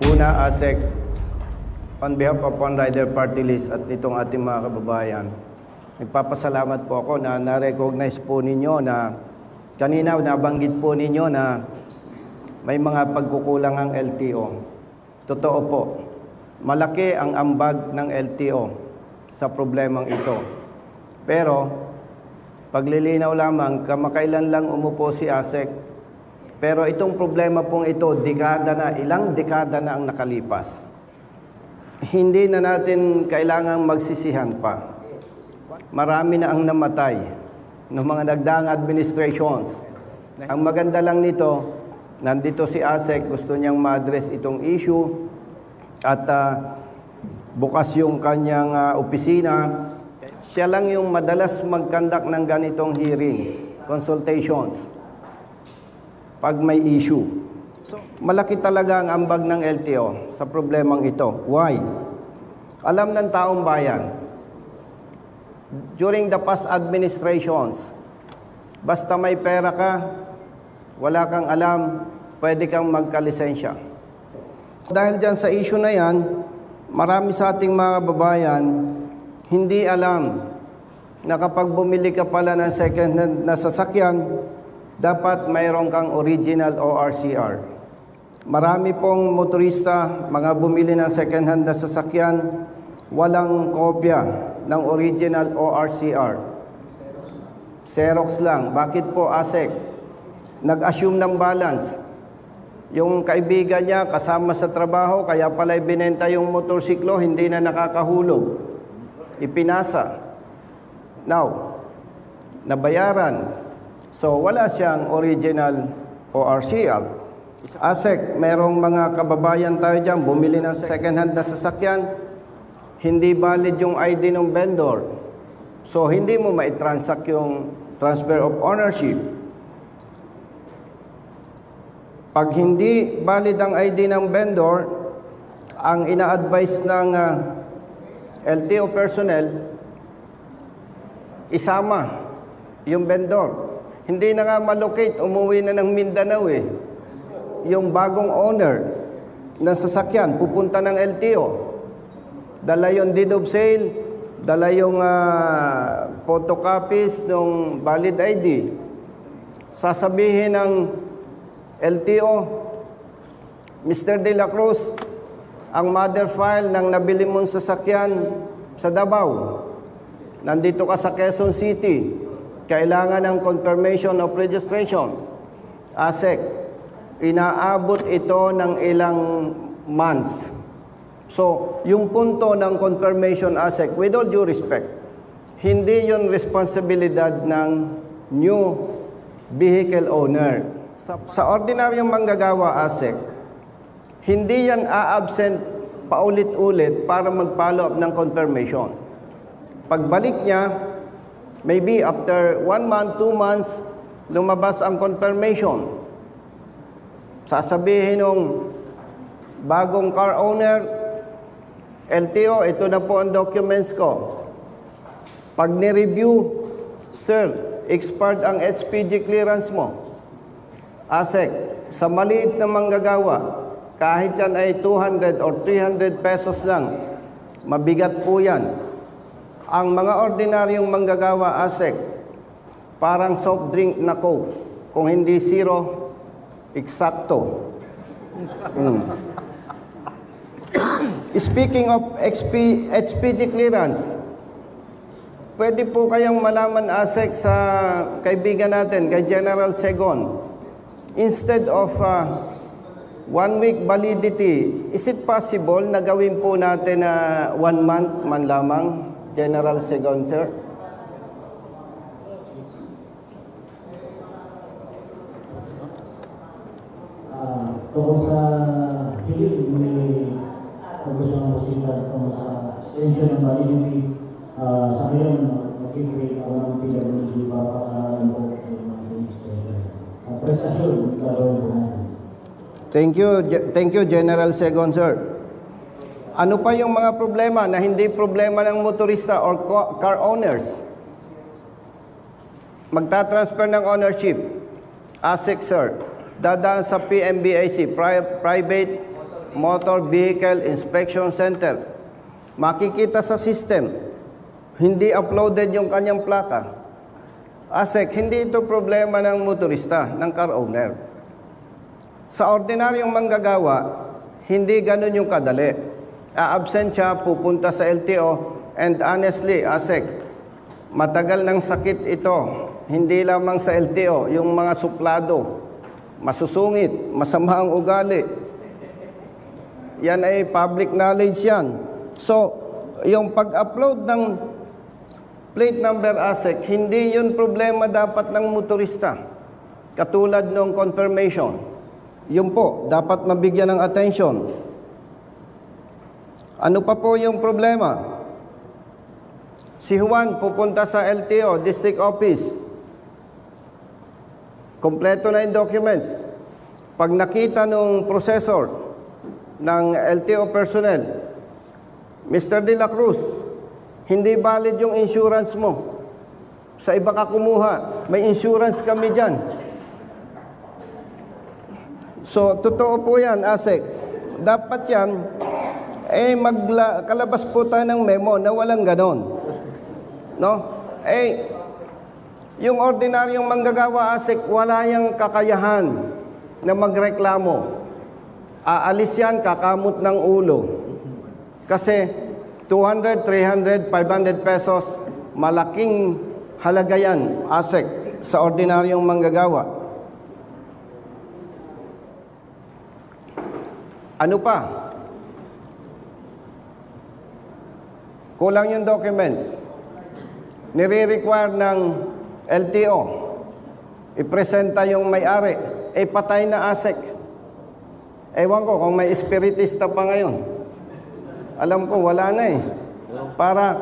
Una, ASEC, on behalf of One Rider Party List at itong ating mga kababayan, nagpapasalamat po ako na na-recognize po ninyo na kanina nabanggit po ninyo na may mga pagkukulang ang LTO. Totoo po, malaki ang ambag ng LTO sa problemang ito. Pero, paglilinaw lamang, kamakailan lang umupo si ASEC. Pero itong problema pong ito, ilang dekada na ang nakalipas. Hindi na natin kailangang magsisihan pa. Marami na ang namatay ng mga nagdaang administrations. Ang maganda lang nito, nandito si ASEC, gusto niyang ma-address itong issue at bukas yung kanyang opisina. Siya lang yung madalas mag-conduct ng ganitong hearings, consultations, pag may issue. So, malaki talaga ang ambag ng LTO sa problemang ito. Why? Alam ng taong bayan, during the past administrations, basta may pera ka, wala kang alam, pwede kang magkalisensya. Dahil dyan sa issue na yan, marami sa ating mga babayan hindi alam na kapag bumili ka pala ng second-hand na sasakyan, dapat mayroon kang original ORCR. Marami pong motorista, mga bumili ng second-hand na sasakyan, walang kopya ng original ORCR. Xerox lang. Bakit po, ASEC? Nag-assume ng balance. Yung kaibigan niya kasama sa trabaho, kaya pala ibinenta yung motorsiklo, hindi na nakakahulog. Ipinasa. Now, nabayaran. So, wala siyang original ORCR. ASEC, merong mga kababayan tayo dyan, bumili ng second-hand na sasakyan, hindi valid yung ID ng vendor. So, hindi mo maitransact yung transfer of ownership. Pag hindi valid ang ID ng vendor, ang ina-advise ng LTO personnel, isama yung vendor. Hindi na nga malocate, umuwi na ng Mindanao eh. Yung bagong owner ng sasakyan, pupunta ng LTO. Dala yung deed of sale, dala yung photocopies ng valid ID. Sasabihin ng LTO, Mr. De La Cruz, ang mother file ng nabili mong sasakyan sa Davao. Nandito ka sa Quezon City. Kailangan ng confirmation of registration. ASEC, inaabot ito ng ilang months. So, yung punto ng confirmation, ASEC, with all due respect, hindi yun responsibilidad ng new vehicle owner. Sa ordinaryong manggagawa, ASEC, hindi yan a-absent paulit-ulit para mag-follow up ng confirmation. Pagbalik niya, maybe after 1 month, 2 months, lumabas ang confirmation. Sasabihin ng bagong car owner, LTO, ito na po ang documents ko. Pag ni-review, sir, expired ang HPG clearance mo. ASEC, sa maliit na manggagawa, kahit yan ay 200 or 300 pesos lang, mabigat po yan. Ang mga ordinaryong manggagawa, ASEC, parang soft drink na Coke. Kung hindi zero, eksakto. Speaking of HPG clearance, pwede po kayang malaman, ASEC, sa kaibigan natin, kay General Segon, instead of 1 week validity, is it possible na gawin po natin 1 month man lamang? General Segon, sir. Tungkol sa hiling, may gusto ng posible tungkol sa extension ng validity, sa ngayon, mag-create ako ng PWG para pakaralan po ng extension. Prestasyon, gagawin po natin. Thank you, General Segon, sir. Ano pa yung mga problema na hindi problema ng motorista or car owners? Magta-transfer ng ownership. ASEC, sir. Dadaan sa PMBIC, Private Motor Vehicle Inspection Center. Makikita sa system, hindi uploaded yung kanyang plaka. ASEC, hindi ito problema ng motorista, ng car owner. Sa ordinaryong manggagawa, hindi ganun yung kadali. A-absent siya, pupunta sa LTO, and honestly, ASEC, matagal ng sakit ito. Hindi lamang sa LTO, yung mga suplado, masusungit, masama ang ugali. Yan ay public knowledge yan. So, yung pag-upload ng plate number ASEC, hindi yun problema dapat ng motorista. Katulad ng confirmation. Yun po, dapat mabigyan ng attention. Ano pa po yung problema? Si Juan pupunta sa LTO, District Office. Kompleto na yung documents. Pag nakita nung processor ng LTO personnel, Mr. De La Cruz, hindi valid yung insurance mo. Sa iba ka kumuha, may insurance kami dyan. So, totoo po yan, ASEC. Dapat yan, kalabas po tayo ng memo na walang ganon. No? Yung ordinaryong manggagawa, ASEC, wala yung kakayahan na magreklamo. Aalis yan, kakamot ng ulo. Kasi 200, 300, 500 pesos, malaking halaga yan, ASEC, sa ordinaryong manggagawa. Ano pa? Kulang yung documents. Nire-require ng LTO, ipresenta yung may-ari, patay na ASEC. Ewan ko kung may espiritista pa ngayon. Alam ko, wala na eh. Para,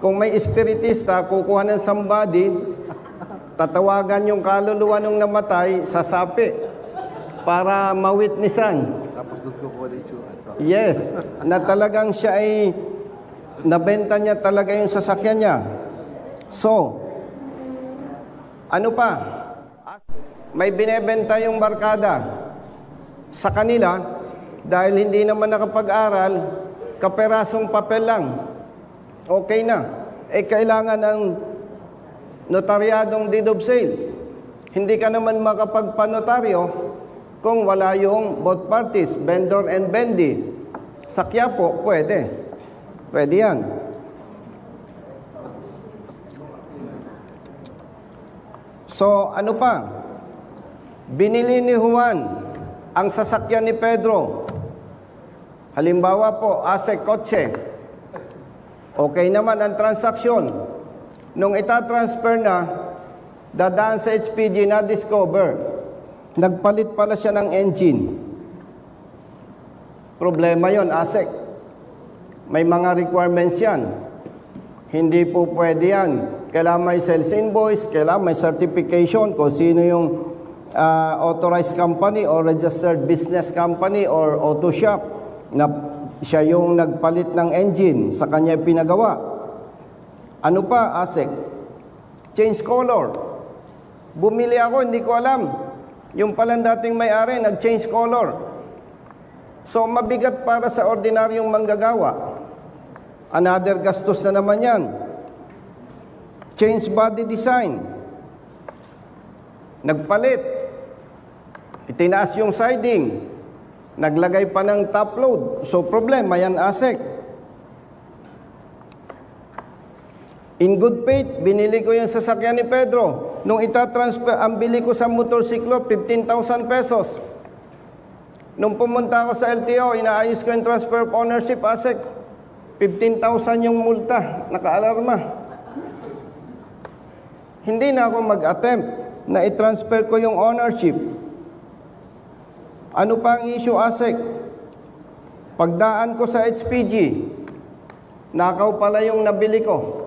kung may espiritista, kukuha ng somebody, tatawagan yung kaluluwa nung namatay, sasapi, para mawitnessan. Yes, na talagang siya ay, nabenta niya talaga yung sasakyan niya. So, ano pa? May binebenta yung barkada sa kanila dahil hindi naman nakapag-aral, kaperasong papel lang. Okay na. Kailangan ng notaryadong deed of sale. Hindi ka naman makapagpanotaryo kung wala yung both parties, vendor and vendee. Sa Quiapo, pwede. Pwede yan. So, ano pa? Binili ni Juan ang sasakyan ni Pedro. Halimbawa po, ASEC kotse. Okay naman ang transaksyon. Nung itatransfer na, dadaan sa HPG na discover. Nagpalit pala siya ng engine. Problema yon, ASEC. May mga requirements yan. Hindi po pwede yan. Kailangan may sales invoice, kailangan may certification kung sino yung authorized company or registered business company or auto shop na siya yung nagpalit ng engine sa kanya pinagawa. Ano pa, ASEC? Change color. Bumili ako, hindi ko alam. Yung palang dating may-ari, nag-change color. So, mabigat para sa ordinaryong manggagawa. Another gastos na naman yan. Change body design. Nagpalit. Itinaas yung siding. Naglagay pa ng top load. So, problema yan, ASEC. In good faith, binili ko yung sasakyan ni Pedro. Nung itatransfer, ang bili ko sa motorsiklo, 15,000 pesos. Nung pumunta ako sa LTO, inaayos ko yung transfer of ownership, ASEC. 15,000 yung multa, naka-alarma. Hindi na ako mag-attempt na i-transfer ko yung ownership. Ano pa ang issue, ASEC? Pagdaan ko sa HPG, nakaw pala yung nabili ko.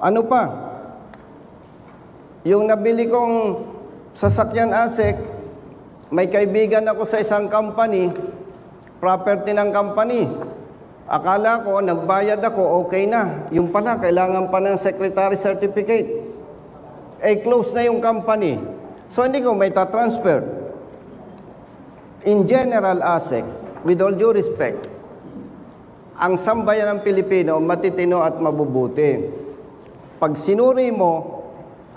Ano pa? Yung nabili kong sasakyan, ASEC, may kaibigan ako sa isang company, property ng company. Akala ko, nagbayad ako, okay na. Yung pala, kailangan pa ng secretary certificate. Close na yung company. So, hindi ko may tatransfer. In general, ASEC, with all due respect, ang sambayan ng Pilipino matitino at mabubuti. Pag sinuri mo,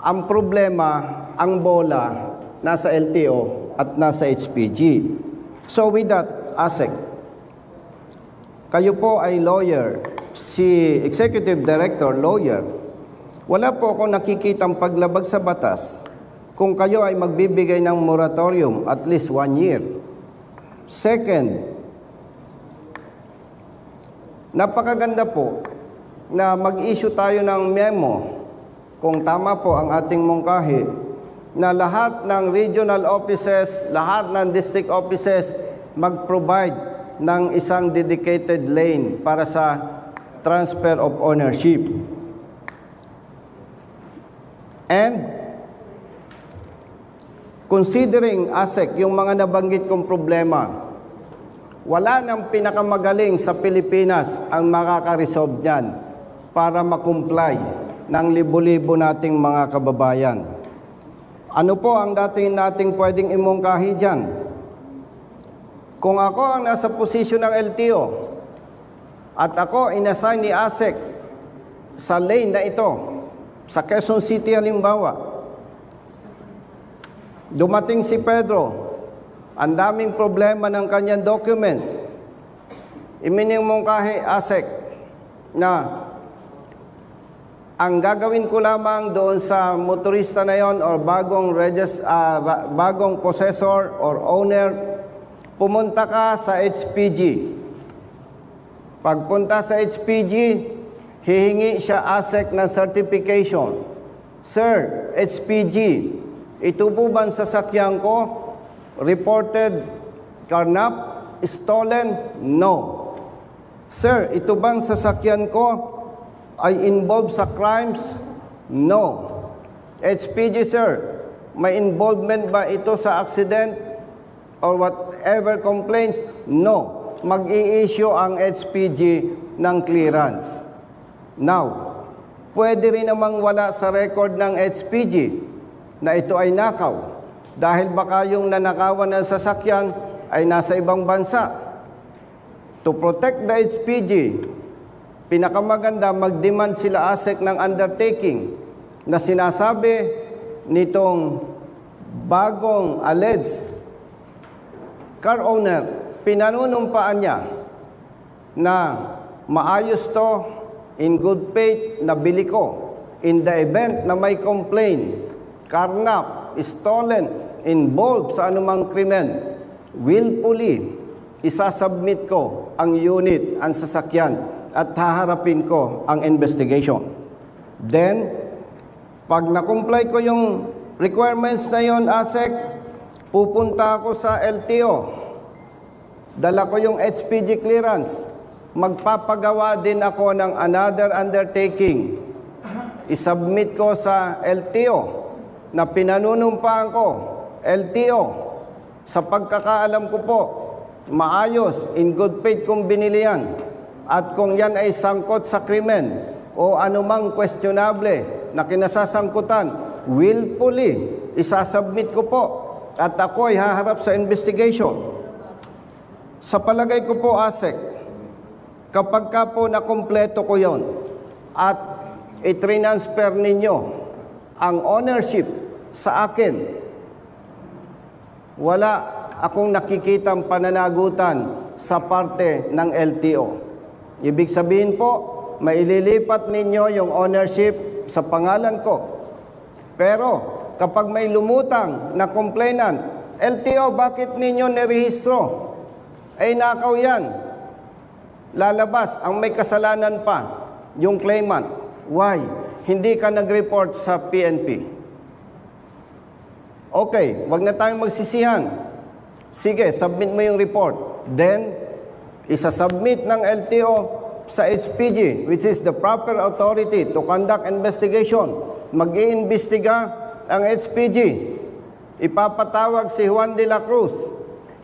ang problema, ang bola, nasa LTO at nasa HPG. So with that, ASEC, kayo po ay lawyer, si Executive Director, lawyer. Wala po akong nakikitang paglabag sa batas kung kayo ay magbibigay ng moratorium at least 1 year. Second, napakaganda po na mag-issue tayo ng memo, kung tama po ang ating mungkahi, na lahat ng regional offices, lahat ng district offices mag-provide ng isang dedicated lane para sa transfer of ownership. And considering, ASEC, yung mga nabanggit kong problema, wala nang pinakamagaling sa Pilipinas ang makaka-resolve niyan para makomply ng libo-libo nating mga kababayan. Ano po ang nating pwedeng imungkahi dyan? Kung ako ang nasa posisyon ng LTO at ako inassign ni ASEC sa lane na ito, sa Quezon City halimbawa, dumating si Pedro, ang daming problema ng kanyang documents, iminimungkahi ASEC na ang gagawin ko lamang doon sa motorista na yon or bagong possessor or owner, pumunta ka sa HPG. Pagpunta sa HPG, hihingi siya ASEC ng certification. Sir, HPG, ito po bang sasakyan ko reported carnap, stolen? No. Sir, ito bang sasakyan ko ay involved sa crimes? No. HPG, sir, may involvement ba ito sa accident or whatever complaints? No. Mag-i-issue ang HPG ng clearance. Now, pwede rin namang wala sa record ng HPG na ito ay nakaw dahil baka yung nanakawan ng sasakyan ay nasa ibang bansa. To protect the HPG, pinakamaganda mag-demand sila ASEC ng undertaking na sinasabi nitong bagong alleged car owner, pinanunumpaan niya na maayos to, in good faith, nabili ko. In the event na may complaint, carnap, stolen, involved sa anumang krimen, willfully, isasubmit ko ang unit, ang sasakyan, at haharapin ko ang investigation. Then, pag na-comply ko yung requirements na yon, ASEC, pupunta ako sa LTO. Dala ko yung HPG clearance. Magpapagawa din ako ng another undertaking. Isubmit ko sa LTO na pinanunumpaan ko. LTO, sa pagkakaalam ko po, maayos, in good faith kung binili yan. At kung yan ay sangkot sa krimen o anumang questionable na kinasasangkutan, willfully, isasubmit ko po at ako ay haharap sa investigation. Sa palagay ko po, ASEC, kapag ka po nakompleto ko yon at i-transfer ninyo ang ownership sa akin, wala akong nakikitang pananagutan sa parte ng LTO. Ibig sabihin po, maililipat ninyo yung ownership sa pangalan ko. Pero kapag may lumutang na complainant, LTO, bakit ninyo nirehistro? Ay nakaw yan. Lalabas ang may kasalanan pa, yung claimant. Why? Hindi ka nag-report sa PNP. Okay, wag na tayong magsisihan. Sige, submit mo yung report. Then, isasubmit ng LTO sa HPG, which is the proper authority to conduct investigation. Mag-iimbestiga ang HPG. Ipapatawag si Juan de la Cruz.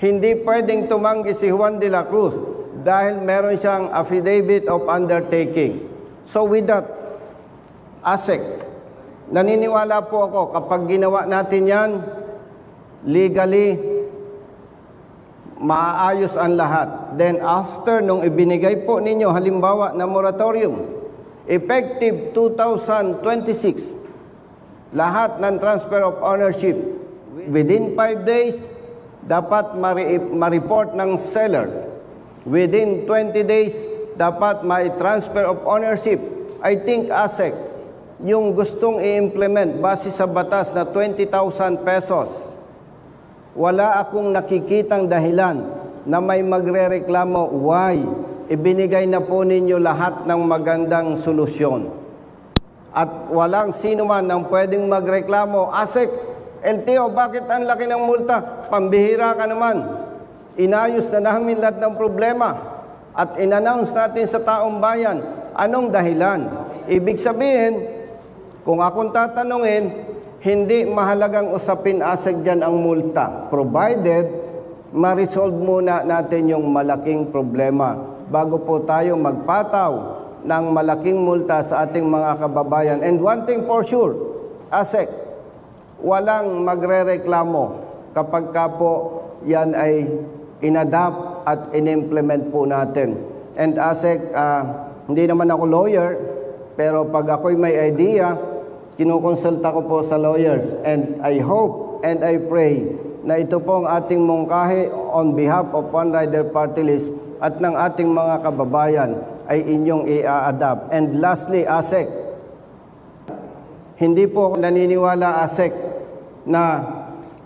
Hindi pwedeng tumanggi si Juan de la Cruz dahil meron siyang affidavit of undertaking. So with that, ASEC, naniniwala po ako kapag ginawa natin yan legally, maayos ang lahat. Then after nung ibinigay po ninyo halimbawa na moratorium, effective 2026, lahat ng transfer of ownership within 5 days dapat ma-report ng seller. Within 20 days dapat may transfer of ownership. I think ASEC yung gustong i-implement base sa batas na 20,000 pesos, wala akong nakikitang dahilan na may magrereklamo. Why? Ibinigay na po ninyo lahat ng magandang solusyon. At walang sino man ang pwedeng magreklamo. ASEC, LTO, bakit ang laki ng multa? Pambihira ka naman. Inayos na namin lahat ng problema at in-announce natin sa taong bayan. Anong dahilan? Ibig sabihin, kung akong tatanungin, hindi mahalagang usapin ASEC dyan ang multa, provided ma-resolve muna natin yung malaking problema bago po tayo magpataw ng malaking multa sa ating mga kababayan. And one thing for sure, ASEC, walang magrereklamo kapag ka po yan ay inadapt at in-implement po natin. And ASEC, hindi naman ako lawyer, pero pag ako'y may idea, kinukonsulta ko po sa lawyers. And I hope and I pray na ito po ang ating mungkahi on behalf of One Rider Party List at ng ating mga kababayan ay inyong i-adapt. And lastly, ASEC, hindi po ako naniniwala, ASEC, na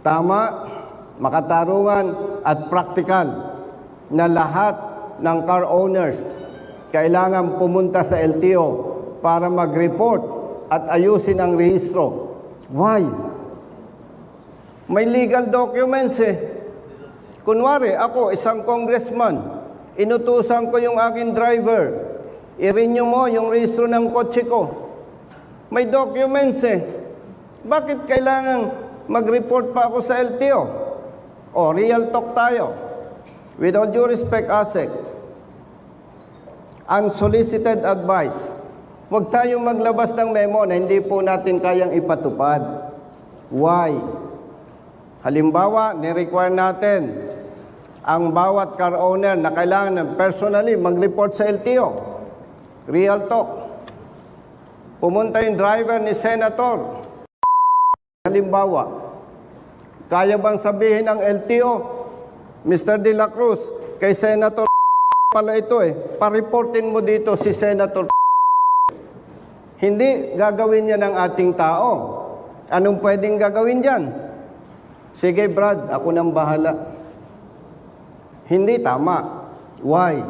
tama, makatarungan at praktikal na lahat ng car owners kailangan pumunta sa LTO para mag-report at ayusin ang rehistro. Why? May legal documents eh. Kunwari, ako, isang congressman, inutusan ko yung aking driver, i-renew mo yung rehistro ng kotse ko. May documents eh. Bakit kailangan mag-report pa ako sa LTO? O, real talk tayo. With all due respect, ASEC, unsolicited advice, huwag tayong maglabas ng memo na hindi po natin kayang ipatupad. Why? Halimbawa, ni-require natin ang bawat car owner na kailangan personally mag-report sa LTO. Real talk. Pumunta yung driver ni Senator. Halimbawa, kaya bang sabihin ng LTO, Mr. De La Cruz, kay Senator pala ito eh, pa-reportin mo dito si Senator. Hindi gagawin yan ng ating tao. Anong pwedeng gagawin dyan? Sige Brad, ako nang bahala. Hindi tama. Why?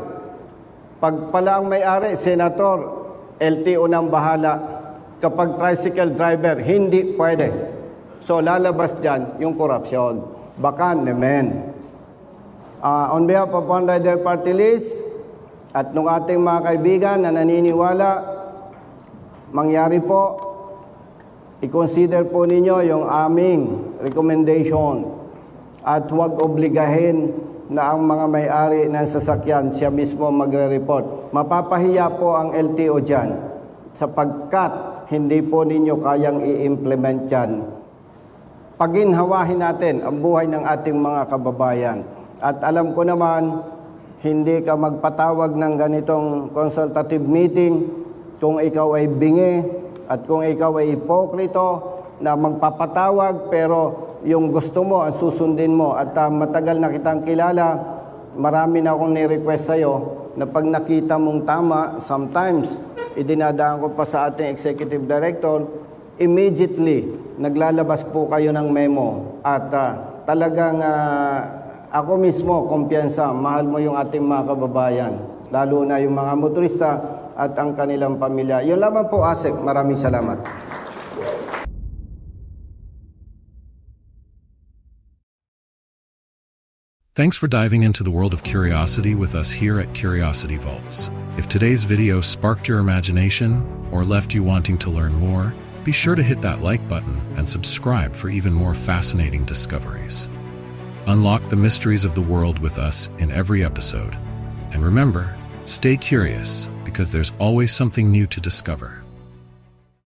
Pag pala ang may-ari, Senator, LTO nang bahala. Kapag tricycle driver, hindi pwede. So lalabas dyan yung korupsyon. Baka naman. On behalf of One Rider Party List at nung ating mga kaibigan na naniniwala, mangyari po, i-consider po ninyo yung aming recommendation at huwag obligahin na ang mga may-ari ng sasakyan siya mismo magre-report. Mapapahiya po ang LTO dyan sapagkat hindi po ninyo kayang i-implement yan. Paginhawahin natin ang buhay ng ating mga kababayan. At alam ko naman, hindi ka magpatawag ng ganitong consultative meeting kung ikaw ay bingi at kung ikaw ay hipokrito na magpapatawag pero yung gusto mo ang susundin mo at matagal na kitang kilala, marami na akong ni-request sa'yo na pag nakita mong tama, sometimes idinadaan ko pa sa ating executive director, immediately naglalabas po kayo ng memo at talagang ako mismo, kumpiyansa, mahal mo yung ating mga kababayan, lalo na yung mga motorista at ang kanilang pamilya. Yun lamang po, ASEC. Maraming salamat. Thanks for diving into the world of curiosity with us here at Curiosity Vaults. If today's video sparked your imagination or left you wanting to learn more, be sure to hit that like button and subscribe for even more fascinating discoveries. Unlock the mysteries of the world with us in every episode. And remember, stay curious because there's always something new to discover.